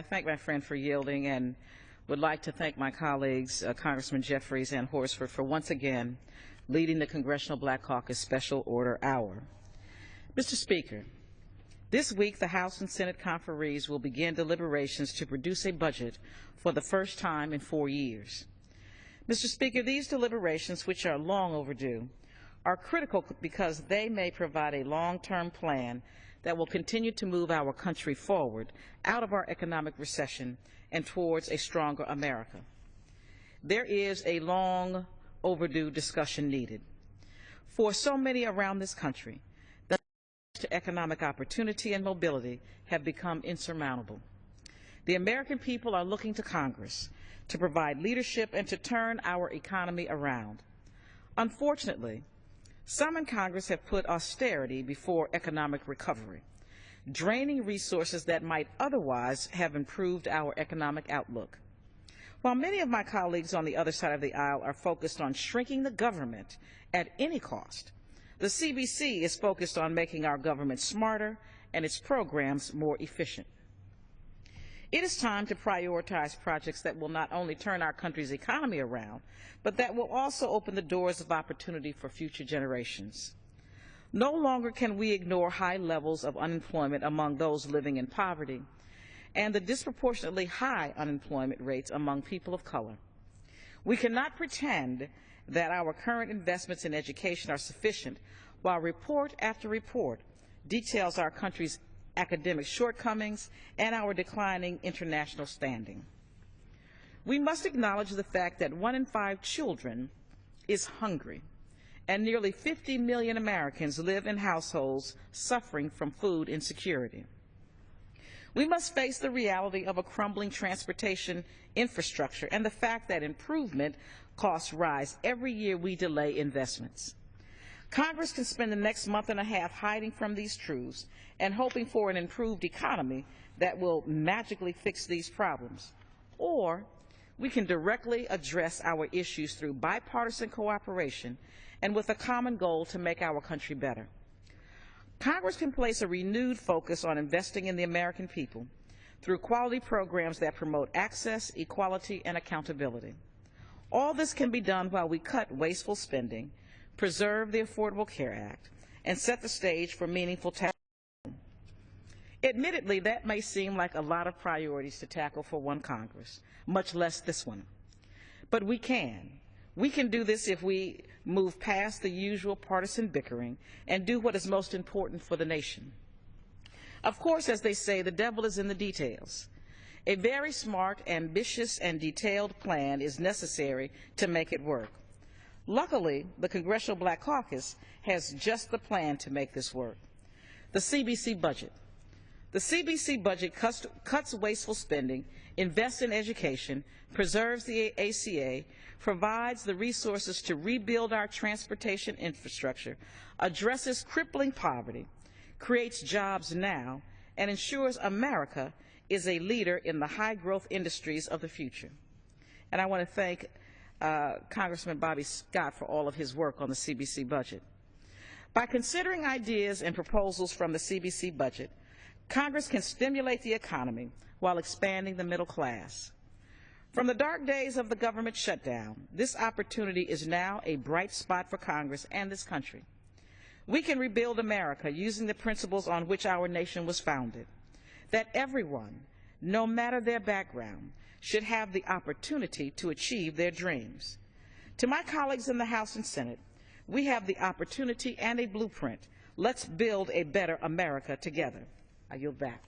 I thank my friend for yielding and would like to thank my colleagues, Congressman Jeffries and Horsford, for once again leading the Congressional Black Caucus Special Order Hour. Mr. Speaker, this week the House and Senate conferees will begin deliberations to produce a budget for the first time in 4 years. Mr. Speaker, these deliberations, which are long overdue, are critical because they may provide a long-term plan that will continue to move our country forward out of our economic recession and towards a stronger America. There is a long overdue discussion needed. For so many around this country, the barriers to economic opportunity and mobility have become insurmountable. The American people are looking to Congress to provide leadership and to turn our economy around. Unfortunately, some in Congress have put austerity before economic recovery, draining resources that might otherwise have improved our economic outlook. While many of my colleagues on the other side of the aisle are focused on shrinking the government at any cost, the CBC is focused on making our government smarter and its programs more efficient. It is time to prioritize projects that will not only turn our country's economy around, but that will also open the doors of opportunity for future generations. No longer can we ignore high levels of unemployment among those living in poverty and the disproportionately high unemployment rates among people of color. We cannot pretend that our current investments in education are sufficient while report after report details our country's academic shortcomings and our declining international standing. We must acknowledge the fact that 1 in 5 children is hungry, and nearly 50 million Americans live in households suffering from food insecurity. We must face the reality of a crumbling transportation infrastructure and the fact that improvement costs rise every year we delay investments. Congress can spend the next month and a half hiding from these truths and hoping for an improved economy that will magically fix these problems. Or we can directly address our issues through bipartisan cooperation and with a common goal to make our country better. Congress can place a renewed focus on investing in the American people through quality programs that promote access, equality, and accountability. All this can be done while we cut wasteful spending, preserve the Affordable Care Act, and set the stage for meaningful tax reform. Admittedly, that may seem like a lot of priorities to tackle for one Congress, much less this one. But we can. We can do this if we move past the usual partisan bickering and do what is most important for the nation. Of course, as they say, the devil is in the details. A very smart, ambitious, and detailed plan is necessary to make it work. Luckily, the Congressional Black Caucus has just the plan to make this work. The CBC budget. The CBC budget cuts wasteful spending, invests in education, preserves the ACA, provides the resources to rebuild our transportation infrastructure, addresses crippling poverty, creates jobs now, and ensures America is a leader in the high-growth industries of the future. And I want to thank Congressman Bobby Scott for all of his work on the CBC budget. By considering ideas and proposals from the CBC budget, Congress can stimulate the economy while expanding the middle class. From the dark days of the government shutdown, this opportunity is now a bright spot for Congress and this country. We can rebuild America using the principles on which our nation was founded, that everyone, no matter their background, should have the opportunity to achieve their dreams. To my colleagues in the House and Senate, we have the opportunity and a blueprint. Let's build a better America together. I yield back.